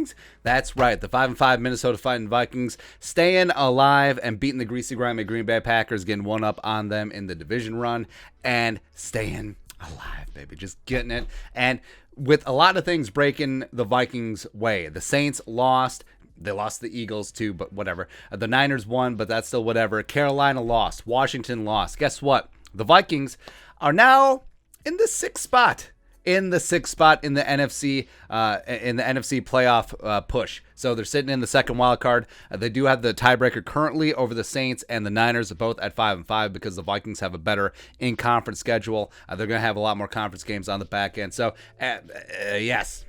Vikings? That's right. The 5-5 Minnesota Fighting Vikings staying alive and beating the greasy, grimy Green Bay Packers, getting one up on them in the division run and staying alive, baby. Just getting it. And with a lot of things breaking the Vikings' way, the Saints lost. They lost the Eagles too, but whatever. The Niners won, but that's still whatever. Carolina lost. Washington lost. Guess what? The Vikings are now in the sixth spot. In the NFC playoff push. So they're sitting in the second wild card. They do have the tiebreaker currently over the Saints and the Niners, both at 5-5, because the Vikings have a better in-conference schedule. They're going to have a lot more conference games on the back end. So, yes,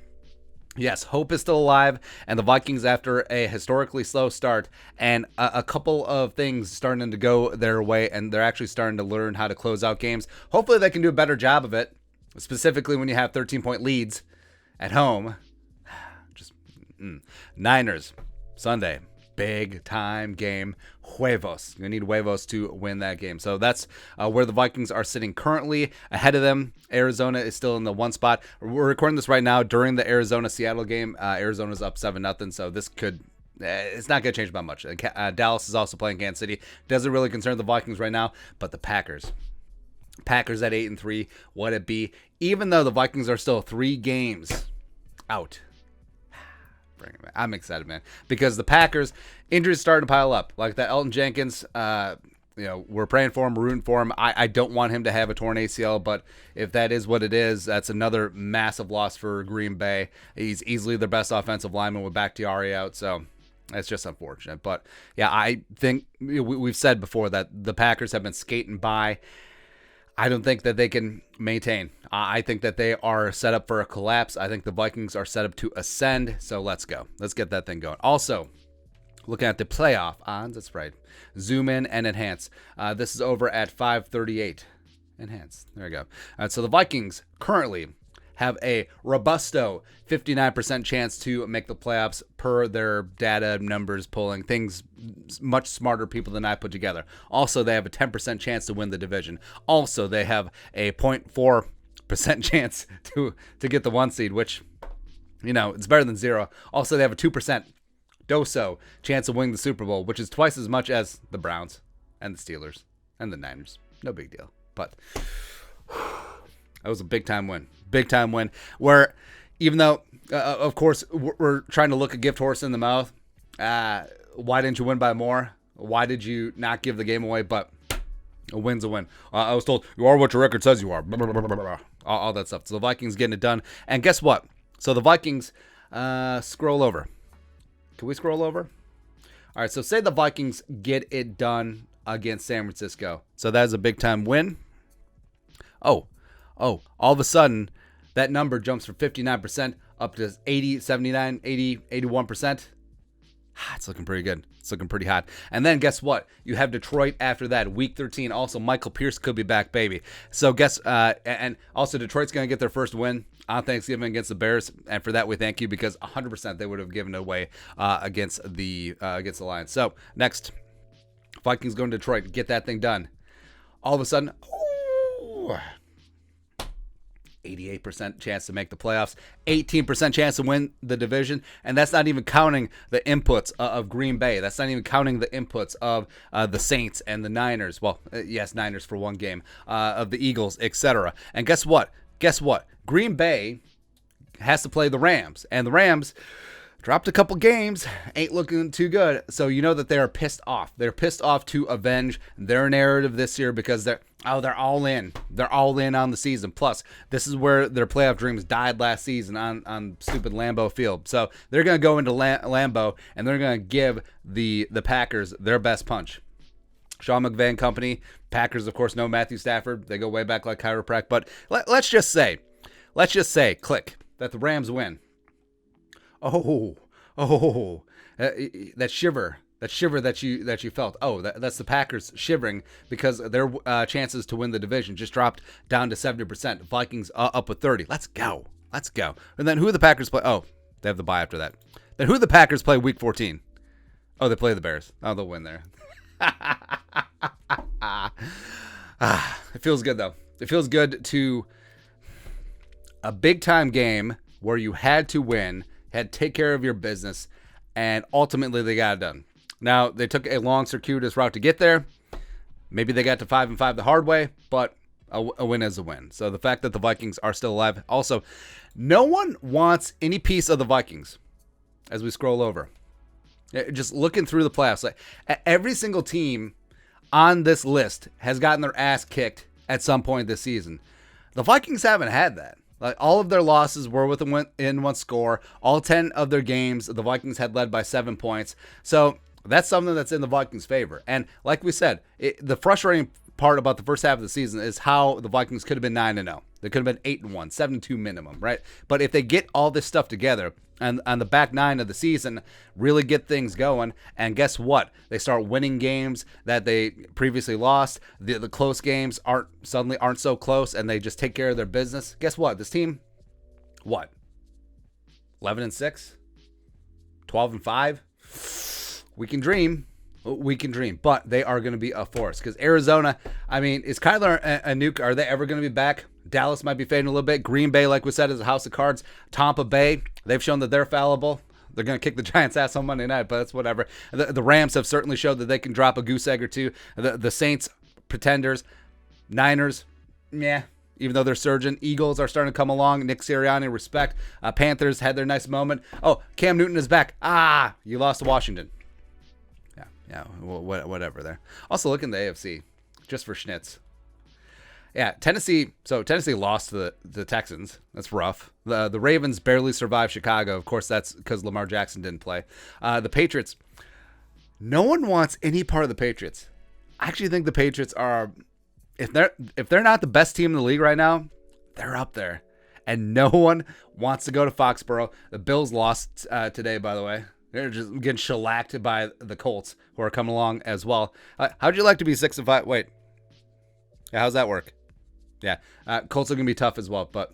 hope is still alive, and the Vikings, after a historically slow start and a couple of things starting to go their way, and they're actually starting to learn how to close out games. Hopefully they can do a better job of it. Specifically when you have 13-point leads at home. Niners, Sunday, big time game. Huevos. You need huevos to win that game. So that's where the Vikings are sitting currently. Ahead of them, Arizona is still in the one spot. We're recording this right now during the Arizona-Seattle game. Arizona's up 7-0, so this could... it's not going to change by much. Dallas is also playing Kansas City. Doesn't really concern the Vikings right now, but the Packers at 8-3, what it be? Even though the Vikings are still 3 games out. Bring it back. I'm excited, man, because the Packers injuries starting to pile up. Like that Elton Jenkins, we're praying for him, we're rooting for him. I don't want him to have a torn ACL, but if that is what it is, that's another massive loss for Green Bay. He's easily their best offensive lineman with Bakhtiari out, so that's just unfortunate. But yeah, I think we've said before that the Packers have been skating by. I don't think that they can maintain. I think that they are set up for a collapse. I think the Vikings are set up to ascend. So let's go. Let's get that thing going. Also, looking at the playoff odds. That's right. Zoom in and enhance. This is over at 538. Enhance. There we go. All right, so the Vikings currently have a robusto 59% chance to make the playoffs per their data numbers polling. Things much smarter people than I put together. Also, they have a 10% chance to win the division. Also, they have a 0.4% chance to get the 1 seed, which, it's better than 0. Also, they have a 2% chance of winning the Super Bowl, which is twice as much as the Browns and the Steelers and the Niners. No big deal. But that was a big-time win. Big-time win where, even though, of course, we're trying to look a gift horse in the mouth, why didn't you win by more? Why did you not give the game away? But a win's a win. I was told, you are what your record says you are. Blah, blah, blah, blah, blah. All that stuff. So the Vikings getting it done. And guess what? So the Vikings scroll over. Can we scroll over? All right, so say the Vikings get it done against San Francisco. So that is a big-time win. Oh, all of a sudden, that number jumps from 59% up to 80, 79, 80, 81%. It's looking pretty good. It's looking pretty hot. And then guess what? You have Detroit after that, week 13. Also, Michael Pierce could be back, baby. So and also Detroit's going to get their first win on Thanksgiving against the Bears. And for that, we thank you, because 100% they would have given it away against the Lions. So next, Vikings going to Detroit, get that thing done. All of a sudden, 88% chance to make the playoffs, 18% chance to win the division, and that's not even counting the inputs of Green Bay. That's not even counting the inputs of the Saints and the Niners. Well, yes, Niners for one game, of the Eagles, etc. And guess what? Green Bay has to play the Rams, and the Rams dropped a couple games, ain't looking too good. So you know that they are pissed off. They're pissed off to avenge their narrative this year, because they're all in. They're all in on the season. Plus, this is where their playoff dreams died last season on stupid Lambeau Field. So they're going to go into Lambeau, and they're going to give the Packers their best punch. Sean McVay and company. Packers, of course, know Matthew Stafford. They go way back like chiropractic. But let's just say, click, that the Rams win. Oh, that shiver that you felt. Oh, that's the Packers shivering because their chances to win the division just dropped down to 70%. Vikings up with 30. Let's go. And then who do the Packers play? Oh, they have the bye after that. Then who do the Packers play week 14? Oh, they play the Bears. Oh, they'll win there. It feels good, though. It feels good to a big-time game where you had to win. had to take care of your business, and ultimately they got it done. Now, they took a long, circuitous route to get there. Maybe they got to 5-5 the hard way, but a win is a win. So the fact that the Vikings are still alive. Also, no one wants any piece of the Vikings as we scroll over. Just looking through the playoffs, like every single team on this list has gotten their ass kicked at some point this season. The Vikings haven't had that. Like, all of their losses were within one score. All 10 of their games, the Vikings had led by 7 points. So that's something that's in the Vikings' favor. And like we said, the frustrating part about the first half of the season is how the Vikings could have been 9-0. They could have been 8-1, 7-2 minimum, right? But if they get all this stuff together and on the back nine of the season, really get things going, and guess what? They start winning games that they previously lost. The close games aren't so close, and they just take care of their business. Guess what? This team, what? 11-6, 12-5. We can dream. We can dream, but they are going to be a force because Arizona, I mean, is Kyler a nuke? Are they ever going to be back? Dallas might be fading a little bit. Green Bay, like we said, is a house of cards. Tampa Bay, they've shown that they're fallible. They're going to kick the Giants' ass on Monday night, but that's whatever. The Rams have certainly showed that they can drop a goose egg or two. The Saints, pretenders. Niners, yeah, even though they're surging. Eagles are starting to come along. Nick Sirianni, respect. Panthers had their nice moment. Oh, Cam Newton is back. You lost to Washington. Yeah, whatever there. Also, look in the AFC, just for schnitz. Yeah, Tennessee. So Tennessee lost to the Texans. That's rough. The Ravens barely survived Chicago. Of course, that's because Lamar Jackson didn't play. The Patriots. No one wants any part of the Patriots. I actually think the Patriots are, if they're not the best team in the league right now, they're up there. And no one wants to go to Foxborough. The Bills lost today, by the way. They're just getting shellacked by the Colts, who are coming along as well. How'd you like to be 6-5? Wait. Yeah, how's that work? Yeah, Colts are going to be tough as well. But,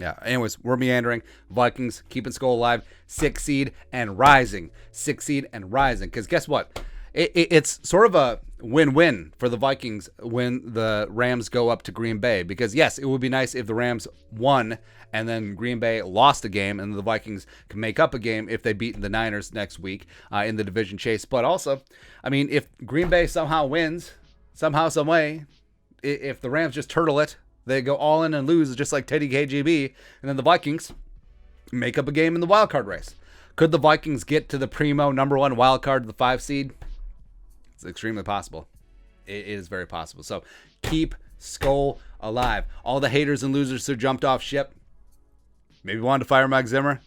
yeah, anyways, we're meandering. Vikings keeping SKOL alive. 6 seed and rising. 6 seed and rising. Because guess what? It's sort of a win-win for the Vikings when the Rams go up to Green Bay. Because, yes, it would be nice if the Rams won and then Green Bay lost a game and the Vikings can make up a game if they beat the Niners next week in the division chase. But also, I mean, if Green Bay somehow wins, somehow, some way, if the Rams just turtle it, they go all in and lose just like Teddy KGB, and then the Vikings make up a game in the wild card race. Could the Vikings get to the primo number 1 wild card, the 5 seed? It's extremely possible. It is very possible. So keep SKOL alive. All the haters and losers who jumped off ship, maybe wanted to fire Mike Zimmer.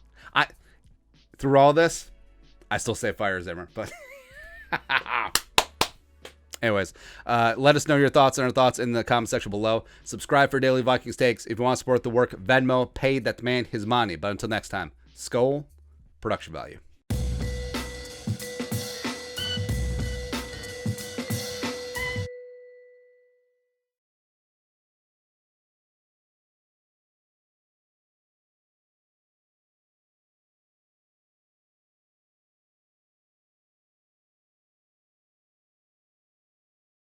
Through all this, I still say fire Zimmer. But anyways, let us know your thoughts and our thoughts in the comment section below. Subscribe for daily Vikings takes. If you want to support the work, Venmo, pay that man his money. But until next time, SKOL, production value.